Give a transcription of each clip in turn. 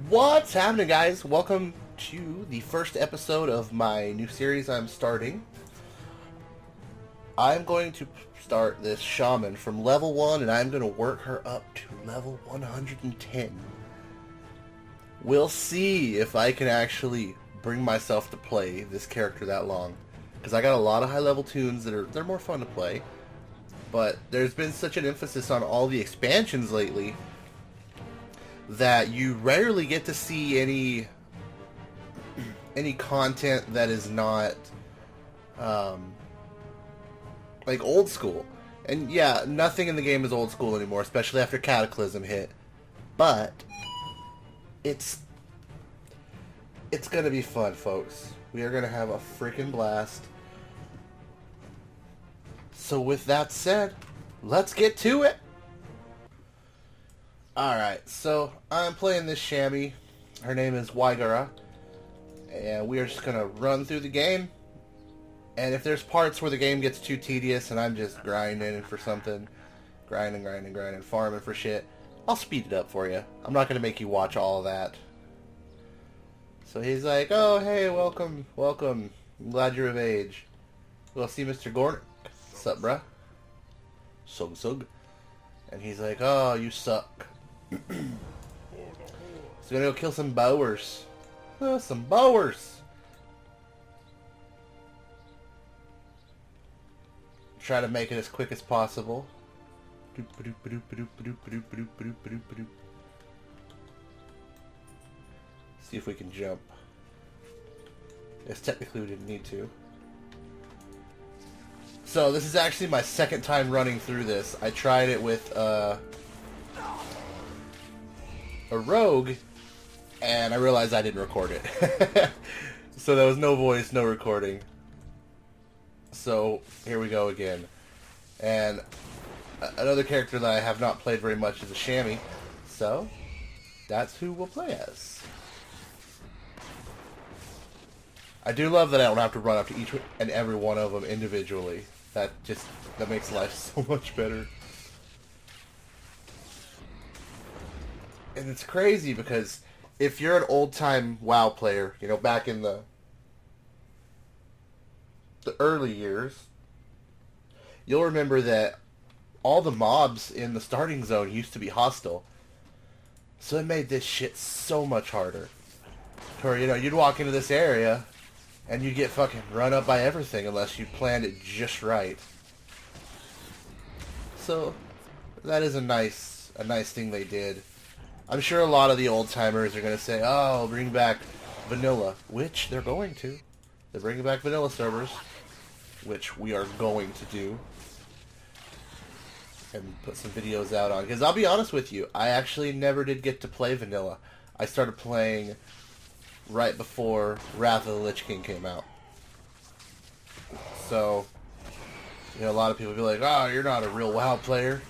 What's happening, guys? Welcome to the first episode of my new series I'm starting. I'm going to start this shaman from level 1, and I'm going to work her up to level 110. We'll see if I can actually bring myself to play this character that long, because I got a lot of high-level tunes they're more fun to play. But there's been such an emphasis on all the expansions lately that you rarely get to see any content that is not like old school. And yeah, nothing in the game is old school anymore, especially after Cataclysm hit. But it's gonna be fun, folks. We are gonna have a freaking blast. So with that said, let's get to it. Alright, so I'm playing this chamois. Her name is Wygara. And we are just going to run through the game. And if there's parts where the game gets too tedious and I'm just grinding for something, grinding, farming for shit, I'll speed it up for you. I'm not going to make you watch all of that. So he's like, oh, hey, welcome. I'm glad you're of age. We'll see Mr. Gornick. What's up, bruh? Sug. And he's like, oh, you suck. So we're gonna go kill some bowers. Some bowers! Try to make it as quick as possible. See if we can jump. Yes, technically we didn't need to. So this is actually my second time running through this. I tried it with a rogue, and I realized I didn't record it. So there was no voice, no recording. So here we go again. And another character that I have not played very much is a chamois. So that's who we'll play as. I do love that I don't have to run up to each and every one of them individually. That makes life so much better. And it's crazy because if you're an old-time WoW player, you know, back in the early years, you'll remember that all the mobs in the starting zone used to be hostile. So it made this shit so much harder. Or, you know, you'd walk into this area and you'd get fucking run up by everything unless you planned it just right. So that is a nice thing they did. I'm sure a lot of the old-timers are going to say, oh, bring back vanilla, which they're going to. They're bringing back vanilla servers, which we are going to do, and put some videos out on. Because I'll be honest with you, I actually never did get to play vanilla. I started playing right before Wrath of the Lich King came out. So, you know, a lot of people be like, oh, you're not a real WoW player.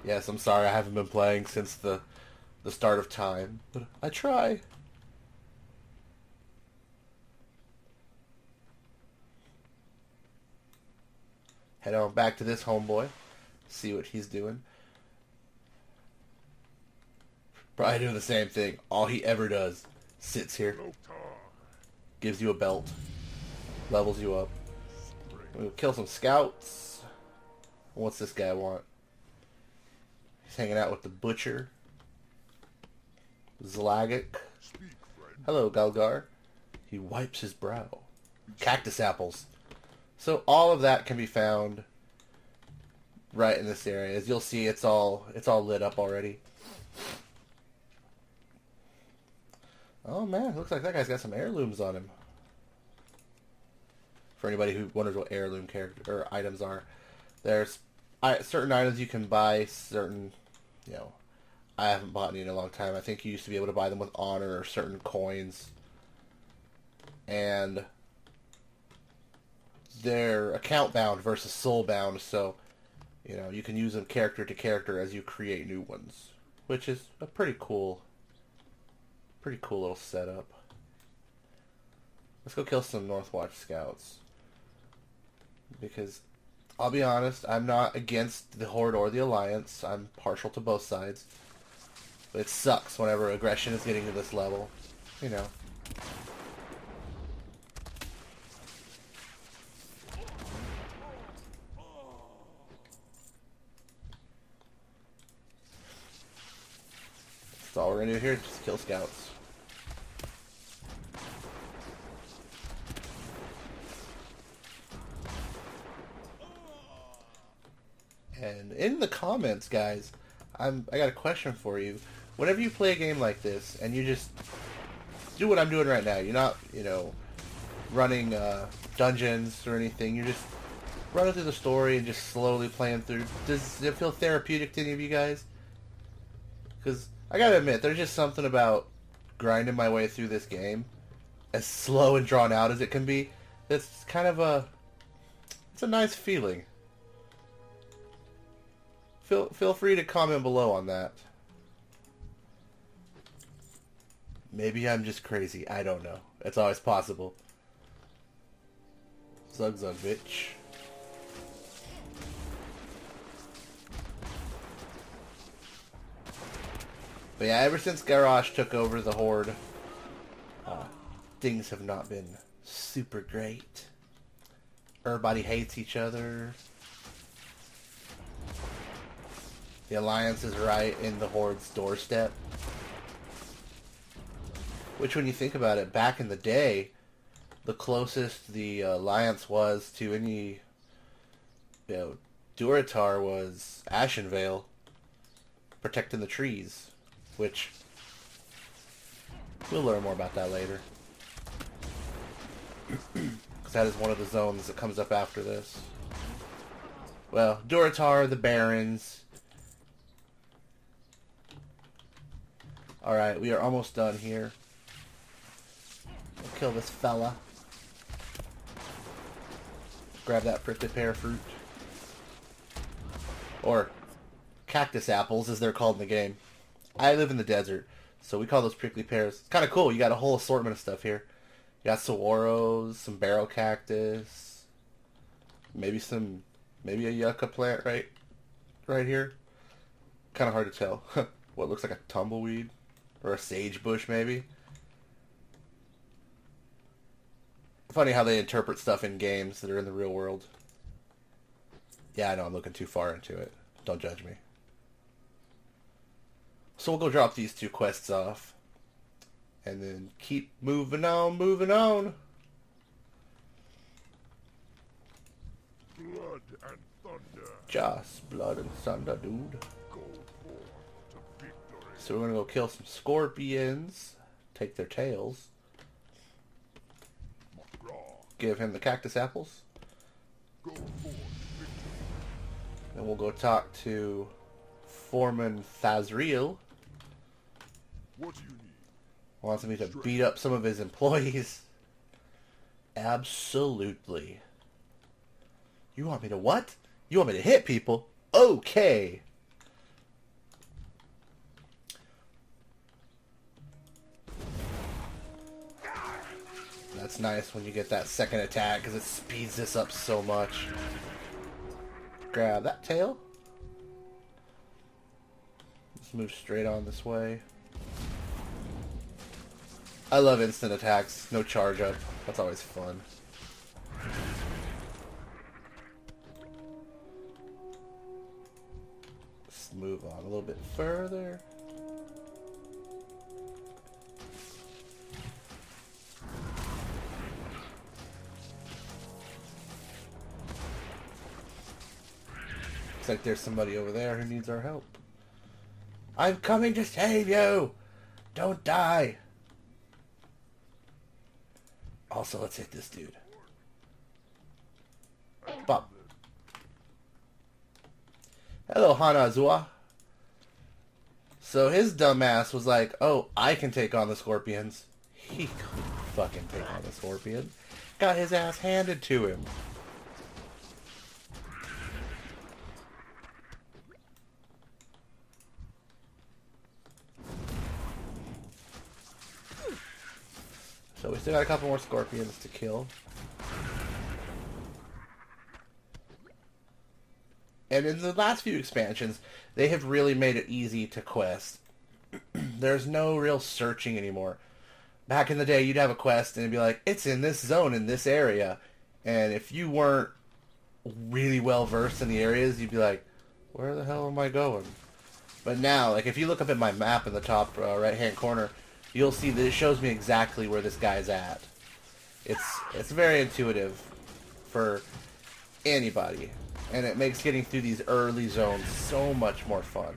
Yes, I'm sorry, I haven't been playing since the start of time, but I try. Head on back to this homeboy, see what he's doing. Probably doing the same thing. All he ever does, sits here, gives you a belt, levels you up. We'll kill some scouts. What's this guy want? He's hanging out with the butcher. Zlagic. Hello, Galgar. He wipes his brow. Cactus apples. So all of that can be found right in this area. As you'll see, it's all lit up already. Oh man, looks like that guy's got some heirlooms on him. For anybody who wonders what heirloom character or items are, there's certain items you can buy. Certain, you know, I haven't bought any in a long time. I think you used to be able to buy them with honor or certain coins. And they're account bound versus soul bound, so you know, you can use them character to character as you create new ones. Which is a pretty cool little setup. Let's go kill some Northwatch scouts. Because I'll be honest, I'm not against the Horde or the Alliance. I'm partial to both sides. But it sucks whenever aggression is getting to this level. You know. That's all we're gonna do here, just kill scouts. And in the comments, guys, I got a question for you. Whenever you play a game like this, and you just do what I'm doing right now, you're not, you know, running dungeons or anything, you're just running through the story and just slowly playing through. Does it feel therapeutic to any of you guys? Because I gotta admit, there's just something about grinding my way through this game, as slow and drawn out as it can be, that's kind of it's a nice feeling. Feel free to comment below on that. Maybe I'm just crazy. I don't know. It's always possible. Zug zug, bitch. But yeah, ever since Garrosh took over the Horde, things have not been super great. Everybody hates each other. The Alliance is right in the Horde's doorstep. Which, when you think about it, back in the day, the closest the Alliance was to any, you know, Durotar was Ashenvale, protecting the trees, which we'll learn more about that later. Because that is one of the zones that comes up after this. Well, Durotar, the Barons. Alright, we are almost done here. We'll kill this fella. Grab that prickly pear fruit. Or cactus apples, as they're called in the game. I live in the desert, so we call those prickly pears. It's kind of cool. You got a whole assortment of stuff here. You got saguaros, some barrel cactus, maybe a yucca plant right here. Kind of hard to tell. What looks like a tumbleweed or a sage bush, maybe. Funny how they interpret stuff in games that are in the real world. Yeah, I know I'm looking too far into it. Don't judge me. So we'll go drop these 2 quests off. And then keep moving on, moving on. Blood and thunder. Just blood and thunder, dude. Go forth to victory. So we're going to go kill some scorpions. Take their tails. Give him the cactus apples. Go forth, victory. Then we'll go talk to Foreman Thazriel. What do you need? Wants me to beat up some of his employees. Absolutely. You want me to what? You want me to hit people? Okay. That's nice when you get that second attack, because it speeds this up so much. Grab that tail. Let's move straight on this way. I love instant attacks. No charge up. That's always fun. Let's move on a little bit further. Looks like there's somebody over there who needs our help. I'm coming to save you! Don't die! Also, let's hit this dude. Bop. Hello, Hanazua. So his dumbass was like, oh, I can take on the scorpions. He couldn't fucking take on the scorpion. Got his ass handed to him. So we still got a couple more scorpions to kill. And in the last few expansions, they have really made it easy to quest. There's no real searching anymore. Back in the day, you'd have a quest and it'd be like, it's in this zone in this area. And if you weren't really well versed in the areas, you'd be like, where the hell am I going? But now, like, if you look up at my map in the top right-hand corner, you'll see that it shows me exactly where this guy's at. It's very intuitive for anybody, and it makes getting through these early zones so much more fun.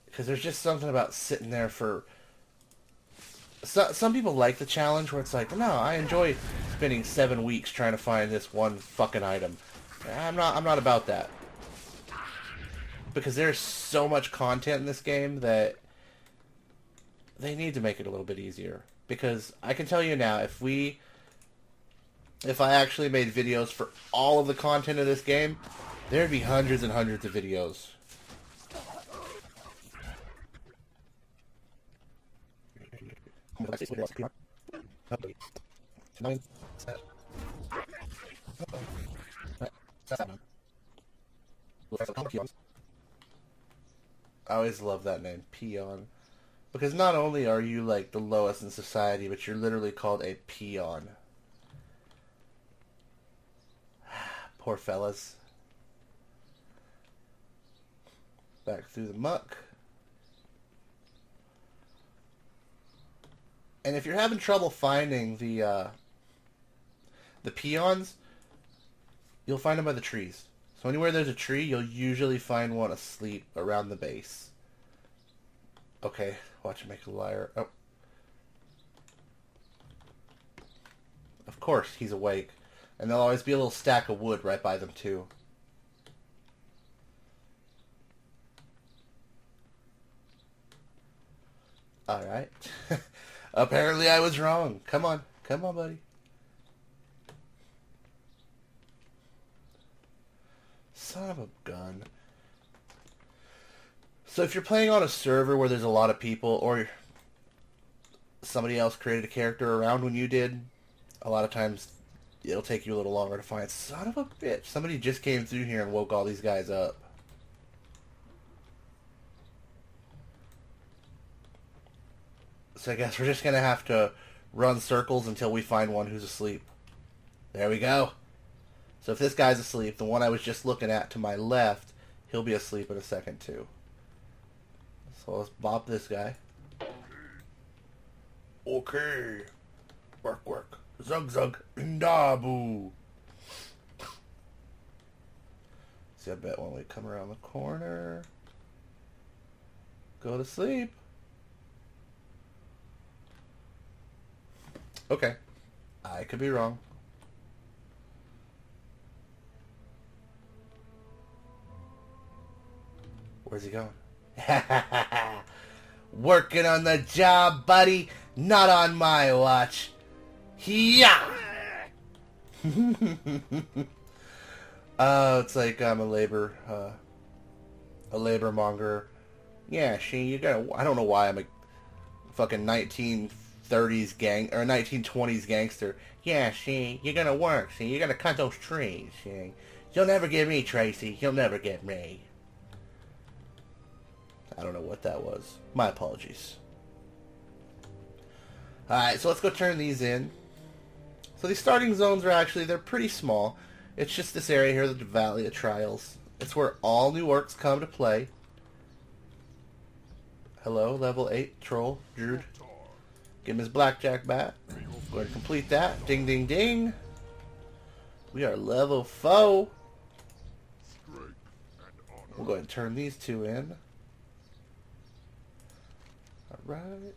Because there's just something about sitting there for... some people like the challenge where it's like, no, I enjoy spending 7 weeks trying to find this one fucking item. I'm not about that. Because there's so much content in this game that they need to make it a little bit easier. Because I can tell you now, if I actually made videos for all of the content of this game, there'd be hundreds and hundreds of videos. I always love that name, Peon. Because not only are you like the lowest in society, but you're literally called a peon. Poor fellas. Back through the muck. And if you're having trouble finding the peons, you'll find them by the trees. So anywhere there's a tree, you'll usually find one asleep around the base. Okay, watch it make a liar. Oh. Of course, he's awake. And there'll always be a little stack of wood right by them, too. Alright. Apparently I was wrong. Come on. Come on, buddy. Son of a gun. So if you're playing on a server where there's a lot of people, or somebody else created a character around when you did, a lot of times it'll take you a little longer to find. Son of a bitch. Somebody just came through here and woke all these guys up. So I guess we're just going to have to run circles until we find one who's asleep. There we go. So if this guy's asleep, the one I was just looking at to my left, he'll be asleep in a second too. So let's bop this guy. Okay. Work, work. Zug, zug. Ndabu. See, I bet when we come around the corner, go to sleep. Okay. I could be wrong. Where's he going? Working on the job, buddy. Not on my watch. Yeah. It's like I'm a labor monger. Yeah, you gotta. I don't know why I'm a fucking 1930s gang or 1920s gangster. Yeah, you're gonna work. You're gonna cut those trees. You'll never get me, Tracy. You'll never get me. I don't know what that was. My apologies. Alright, so let's go turn these in. So these starting zones are actually, they're pretty small. It's just this area here, the Valley of Trials. It's where all new orcs come to play. Hello, level 8 troll, Druid. Give him his blackjack bat. Go ahead and complete that. Ding, ding, ding. We are level 4. We'll go ahead and turn these two in. Alright.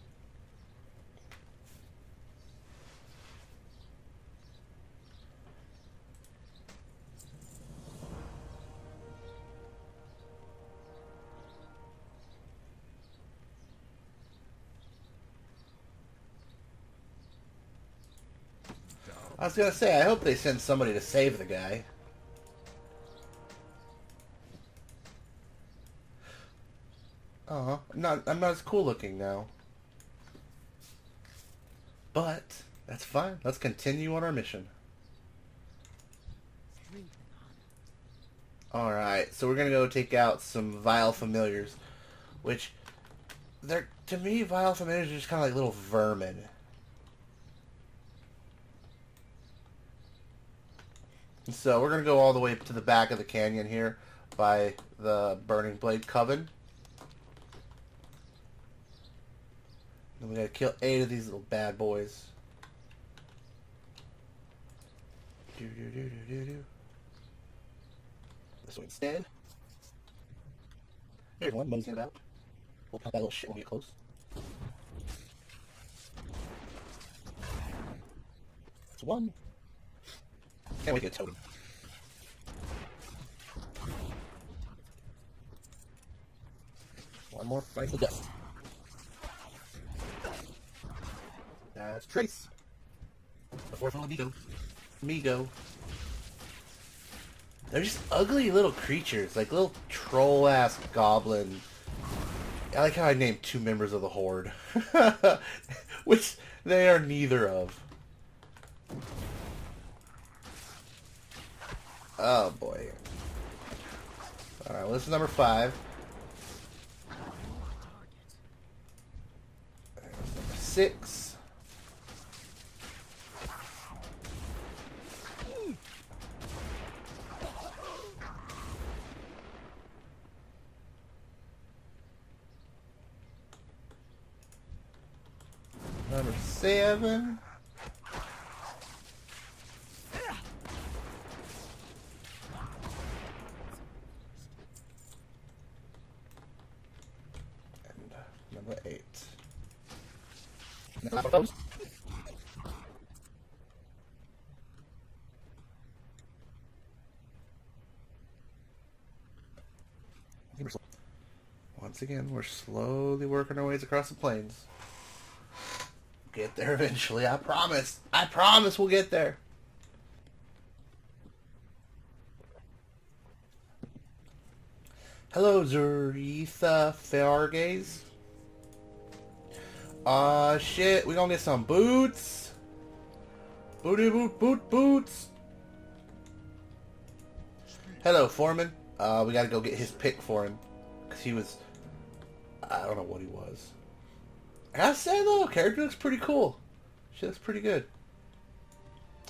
I was gonna say, I hope they send somebody to save the guy. I'm not as cool looking now. But, that's fine. Let's continue on our mission. Alright, so we're gonna go take out some vile familiars. Which, they're, to me, vile familiars are just kind of like little vermin. And so we're going to go all the way to the back of the canyon here by the Burning Blade Coven. And we got to kill 8 of these little bad boys. This way instead. There's one money's about. We'll pop that little shit when we get close. That's one. Can't wait to get a totem. One more fight to death. That's Trace. The fourth one will be Migo. They're just ugly little creatures, like little troll-ass goblin. I like how I named 2 members of the Horde. Which they are neither of. Oh boy. Alright, well, this is number 5. There's number 6. Number 7. And number 8. Now, once again, we're slowly working our ways across the plains. Get there eventually, I promise. I promise we'll get there. Hello, Zuritha Fargaze. Shit, we gonna get some boots. Boots. Hello, Foreman. We gotta go get his pick for him. Because he was... I don't know what he was. I gotta say though, character looks pretty cool. She looks pretty good.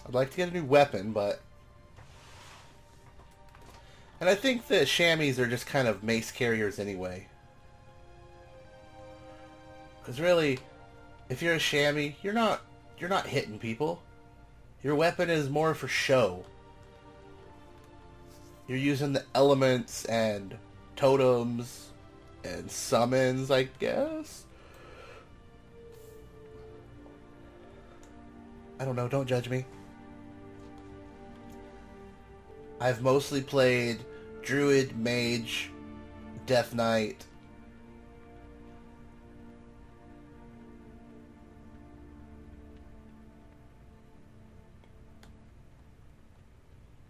I'd like to get a new weapon, but... And I think the chamois are just kind of mace carriers anyway. Because really, if you're a chamois, you're not hitting people. Your weapon is more for show. You're using the elements and totems and summons, I guess. I don't know, don't judge me. I've mostly played Druid, Mage, Death Knight.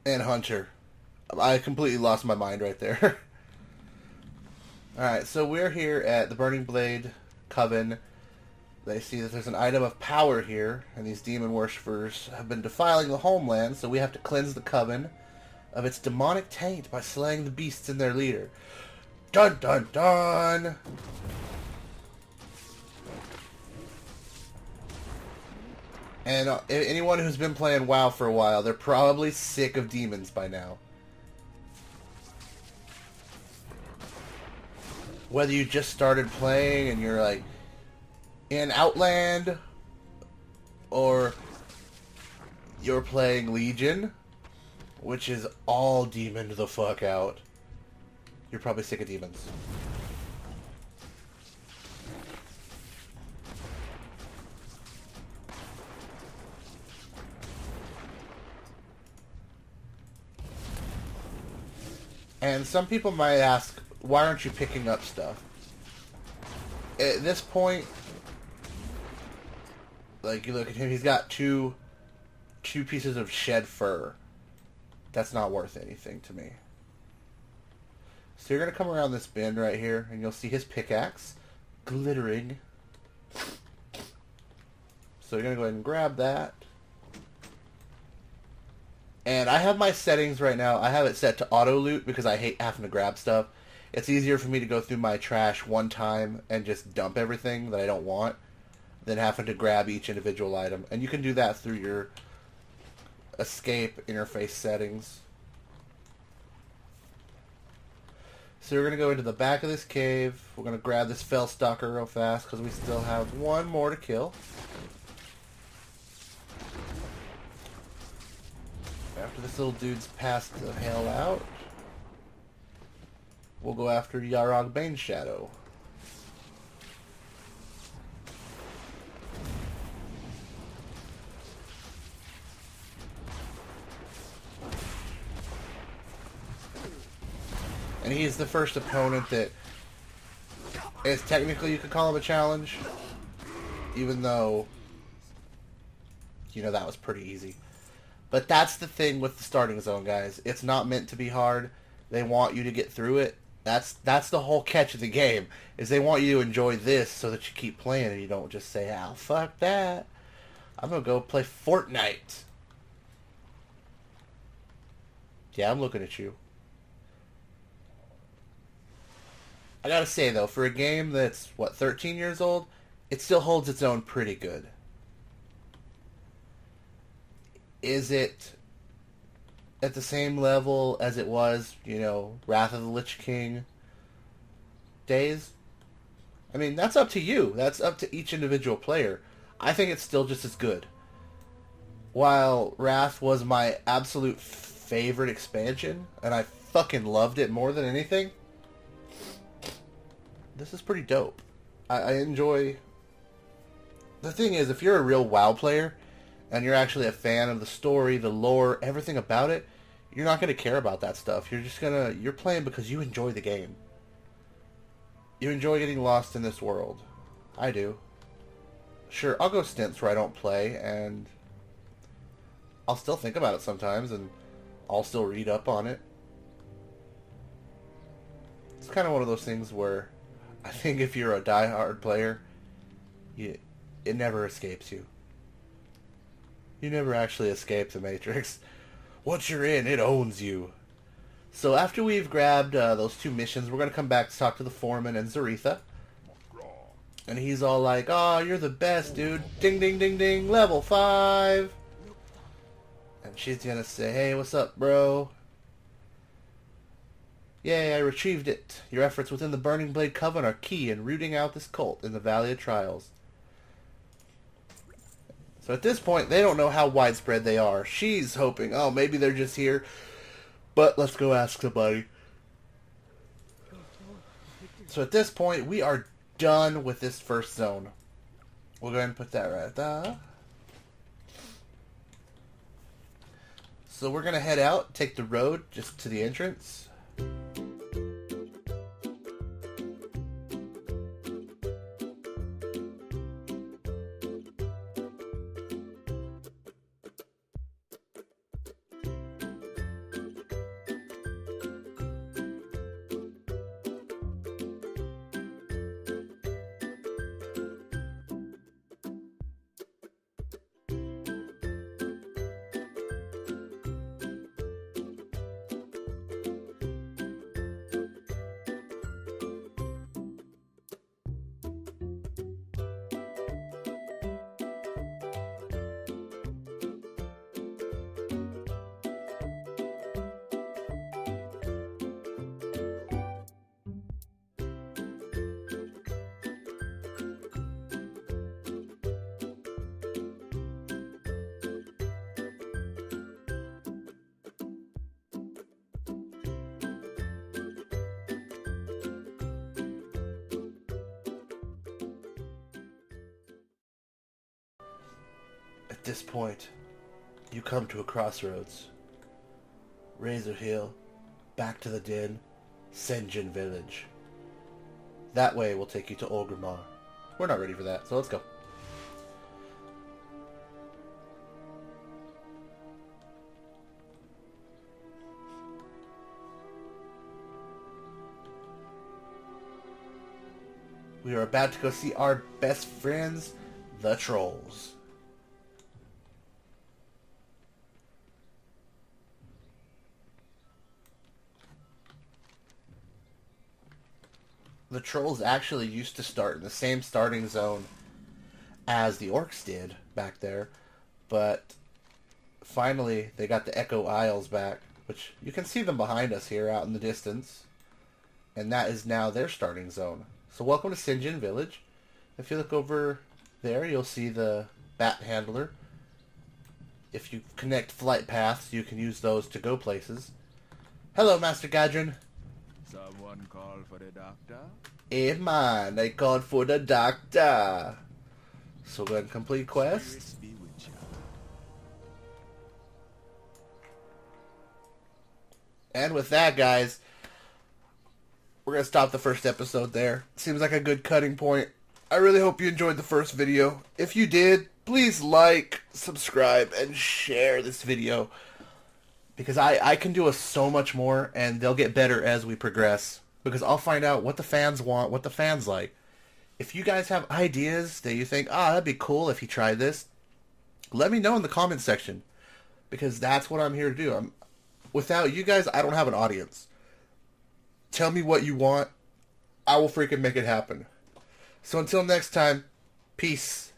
And Hunter. I completely lost my mind right there. Alright, so we're here at the Burning Blade Coven. They see that there's an item of power here, and these demon worshippers have been defiling the homeland, so we have to cleanse the coven of its demonic taint by slaying the beasts and their leader. Dun dun dun! And anyone who's been playing WoW for a while, they're probably sick of demons by now. Whether you just started playing and you're like in Outland, or you're playing Legion, which is all demon the fuck out. You're probably sick of demons. And some people might ask, why aren't you picking up stuff? At this point, like, you look at him, he's got two pieces of shed fur. That's not worth anything to me. So you're going to come around this bend right here, and you'll see his pickaxe glittering. So you're going to go ahead and grab that. And I have my settings right now. I have it set to auto loot because I hate having to grab stuff. It's easier for me to go through my trash one time and just dump everything that I don't want than having to grab each individual item. And you can do that through your escape interface settings. So we're going to go into the back of this cave. We're going to grab this Fellstalker real fast because we still have one more to kill. After this little dude's passed the hell out, we'll go after Yarog Baneshadow. And he's the first opponent that is technically, you could call him a challenge, even though, you know, that was pretty easy. But that's the thing with the starting zone, guys. It's not meant to be hard. They want you to get through it. That's the whole catch of the game, is they want you to enjoy this so that you keep playing and you don't just say, "Ah, fuck that. I'm going to go play Fortnite." Yeah, I'm looking at you. I gotta say, though, for a game that's, what, 13 years old, it still holds its own pretty good. Is it at the same level as it was, you know, Wrath of the Lich King days? I mean, that's up to you. That's up to each individual player. I think it's still just as good. While Wrath was my absolute favorite expansion, and I fucking loved it more than anything, this is pretty dope. I enjoy... The thing is, if you're a real WoW player, and you're actually a fan of the story, the lore, everything about it, you're not going to care about that stuff. You're playing because you enjoy the game. You enjoy getting lost in this world. I do. Sure, I'll go stints where I don't play, and I'll still think about it sometimes, and I'll still read up on it. It's kind of one of those things where I think if you're a die-hard player, it never escapes you. You never actually escape the Matrix. Once you're in, it owns you. So after we've grabbed those two missions, we're going to come back to talk to the foreman and Zaretha. And he's all like, "Oh, you're the best, dude. Ding, ding, ding, ding. Level 5. And she's going to say, "Hey, what's up, bro? Yay, I retrieved it. Your efforts within the Burning Blade Coven are key in rooting out this cult in the Valley of Trials." So at this point, they don't know how widespread they are. She's hoping, oh, maybe they're just here. But let's go ask somebody. So at this point, we are done with this first zone. We'll go ahead and put that right there. So we're going to head out, take the road just to the entrance. At this point, you come to a crossroads. Razor Hill, back to the den, Senjin Village. That way will take you to Orgrimmar. We're not ready for that, so let's go. We are about to go see our best friends, the trolls. the trolls actually used to start in the same starting zone as the orcs did back there, but finally they got the Echo Isles back, which you can see them behind us here out in the distance, and that is now their starting zone. So welcome to Sinjin Village. If you look over there, you'll see the bat handler. If you connect flight paths, you can use those to go places. Hello, Master Gadrin. Someone call for the doctor? Hey man, they called for the doctor. So go ahead and complete quest. Spirits be with you. And with that, guys, we're going to stop the first episode there. Seems like a good cutting point. I really hope you enjoyed the first video. If you did, please like, subscribe, and share this video. Because I can do so much more, and they'll get better as we progress. Because I'll find out what the fans want, what the fans like. If you guys have ideas that you think, that'd be cool if you tried this, let me know in the comment section. Because that's what I'm here to do. Without you guys, I don't have an audience. Tell me what you want. I will freaking make it happen. So until next time, peace.